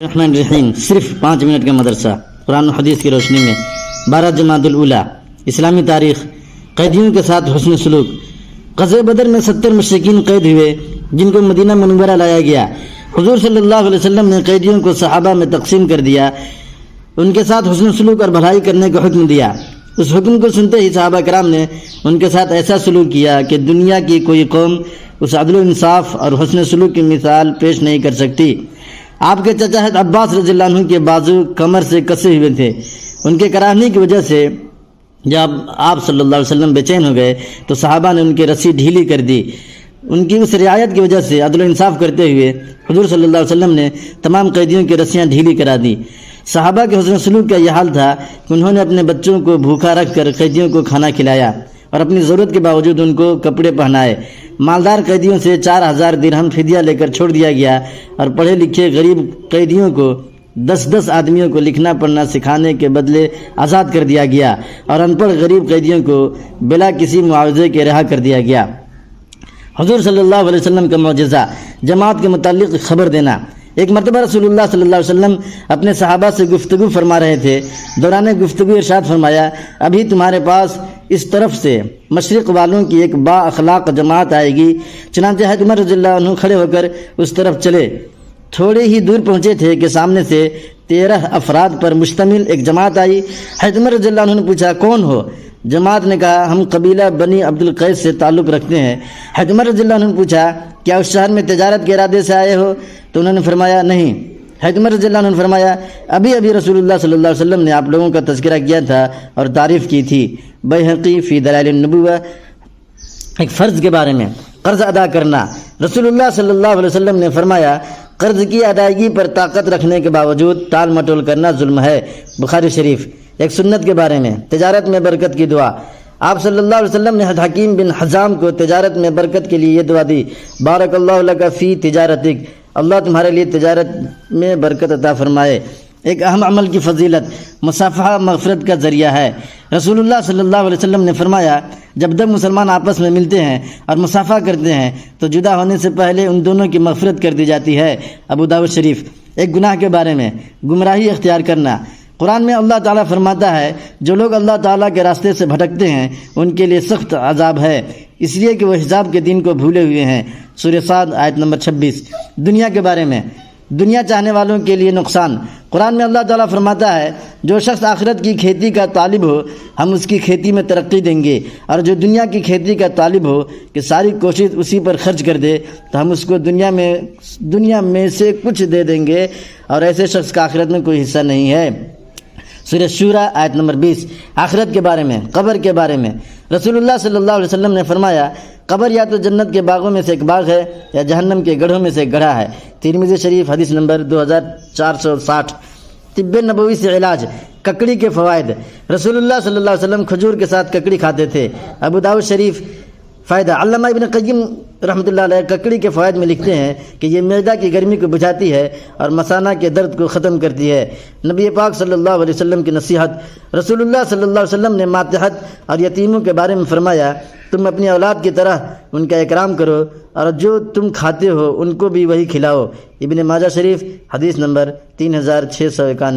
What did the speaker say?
الرحمن الرحیم صرف 5 منٹ کا مدرسہ قرآن و حدیث کی روشنی میں 12 جمادی الاولیٰ اسلامی تاریخ قیدیوں کے ساتھ حسن سلوک۔ غزوہ بدر میں 70 مشرکین قید ہوئے جن کو مدینہ منورہ لایا گیا۔ حضور صلی اللہ علیہ وسلم نے قیدیوں کو صحابہ میں تقسیم کر دیا، ان کے ساتھ حسن سلوک اور بھلائی کرنے کا حکم دیا۔ اس حکم کو سنتے ہی صحابہ کرام نے ان کے ساتھ ایسا سلوک کیا کہ دنیا کی کوئی قوم اس عدل و انصاف اور حسن سلوک کی مثال پیش نہیں کر سکتی۔ آپ کے چچا حضرت عباس رضی اللہ عنہ کے بازو کمر سے کسے ہوئے تھے۔ ان کے کراہنے کی وجہ سے جب آپ صلی اللہ علیہ وسلم بے چین ہو گئے تو صحابہ نے ان کی رسی ڈھیلی کر دی۔ ان کی اس رعایت کی وجہ سے عدل و انصاف کرتے ہوئے حضور صلی اللہ علیہ وسلم نے تمام قیدیوں کی رسیاں ڈھیلی کرا دی۔ صحابہ کے حسن سلوک کا یہ حال تھا کہ انہوں نے اپنے بچوں کو بھوکا رکھ کر قیدیوں کو کھانا کھلایا اور اپنی ضرورت کے باوجود ان کو کپڑے پہنائے۔ مالدار قیدیوں سے 4000 درہم فدیہ لے کر چھوڑ دیا گیا اور پڑھے لکھے غریب قیدیوں کو 10 آدمیوں کو لکھنا پڑھنا سکھانے کے بدلے آزاد کر دیا گیا اور ان پڑھ غریب قیدیوں کو بلا کسی معاوضے کے رہا کر دیا گیا۔ حضور صلی اللہ علیہ وسلم کا معجزہ، جماعت کے متعلق خبر دینا۔ ایک مرتبہ رسول اللہ صلی اللہ علیہ وسلم اپنے صحابہ سے گفتگو فرما رہے تھے۔ دوران گفتگو ارشاد فرمایا، ابھی تمہارے پاس اس طرف سے مشرق والوں کی ایک با اخلاق جماعت آئے گی۔ چنانچہ حضرت عمر رضی اللہ عنہ کھڑے ہو کر اس طرف چلے۔ تھوڑے ہی دور پہنچے تھے کہ سامنے سے 13 افراد پر مشتمل ایک جماعت آئی۔ حضرت عمر رضی اللہ عنہ نے پوچھا، کون ہو؟ جماعت نے کہا، ہم قبیلہ بنی عبد القیس سے تعلق رکھتے ہیں۔ حضرت عمر رضی اللہ عنہ نے پوچھا، کیا اس شہر میں تجارت کے ارادے سے آئے ہو؟ تو انہوں نے فرمایا، نہیں۔ حضرت عمر رضی اللہ عنہ نے فرمایا، ابھی رسول اللہ صلی اللہ علیہ وسلم نے آپ لوگوں کا تذکرہ کیا تھا اور تعریف کی تھی۔ بیہقی فی دلائل النبوہ۔ ایک فرض کے بارے میں، قرض ادا کرنا۔ رسول اللہ صلی اللہ علیہ وسلم نے فرمایا، قرض کی ادائیگی پر طاقت رکھنے کے باوجود ٹال مٹول کرنا ظلم ہے۔ بخاری شریف۔ ایک سنت کے بارے میں، تجارت میں برکت کی دعا۔ آپ صلی اللہ علیہ وسلم نے حکیم بن حزام کو تجارت میں برکت کے لیے یہ دعا دی، بارک اللہ لک فی تجارتک، اللہ تمہارے لیے تجارت میں برکت عطا فرمائے۔ ایک اہم عمل کی فضیلت، مصافحہ مغفرت کا ذریعہ ہے۔ رسول اللہ صلی اللہ علیہ وسلم نے فرمایا، جب دو مسلمان آپس میں ملتے ہیں اور مصافحہ کرتے ہیں تو جدا ہونے سے پہلے ان دونوں کی مغفرت کر دی جاتی ہے۔ ابو داؤد شریف۔ ایک گناہ کے بارے میں، گمراہی اختیار کرنا۔ قرآن میں اللہ تعالیٰ فرماتا ہے، جو لوگ اللہ تعالیٰ کے راستے سے بھٹکتے ہیں ان کے لیے سخت عذاب ہے، اس لیے کہ وہ حساب کے دن کو بھولے ہوئے ہیں۔ سورہ صاد آیت نمبر 26۔ دنیا کے بارے میں، دنیا چاہنے والوں کے لیے نقصان۔ قرآن میں اللہ تعالیٰ فرماتا ہے، جو شخص آخرت کی کھیتی کا طالب ہو ہم اس کی کھیتی میں ترقی دیں گے، اور جو دنیا کی کھیتی کا طالب ہو کہ ساری کوشش اسی پر خرچ کر دے تو ہم اس کو دنیا میں سے کچھ دے دیں گے، اور ایسے شخص کا آخرت میں کوئی حصہ نہیں ہے۔ سورہ شورى آیت نمبر 20۔ آخرت کے بارے میں، قبر کے بارے میں، رسول اللہ صلی اللہ علیہ وسلم نے فرمایا، قبر یا تو جنت کے باغوں میں سے ایک باغ ہے یا جہنم کے گڑھوں میں سے ایک گڑھا ہے۔ ترمذی شریف حدیث نمبر 2460۔ طب نبوی سے علاج، ککڑی کے فوائد۔ رسول اللہ صلی اللہ علیہ وسلم کھجور کے ساتھ ککڑی کھاتے تھے۔ ابو داؤد شریف۔ فائدہ، علامہ ابن قیم رحمۃ اللہ علیہ ککڑی کے فوائد میں لکھتے ہیں کہ یہ معدہ کی گرمی کو بجھاتی ہے اور مثانہ کے درد کو ختم کرتی ہے۔ نبی پاک صلی اللہ علیہ وسلم کی نصیحت۔ رسول اللہ صلی اللہ علیہ وسلم نے ماتحت اور یتیموں کے بارے میں فرمایا، تم اپنی اولاد کی طرح ان کا اکرام کرو اور جو تم کھاتے ہو ان کو بھی وہی کھلاؤ۔ ابن ماجہ شریف حدیث نمبر 3691۔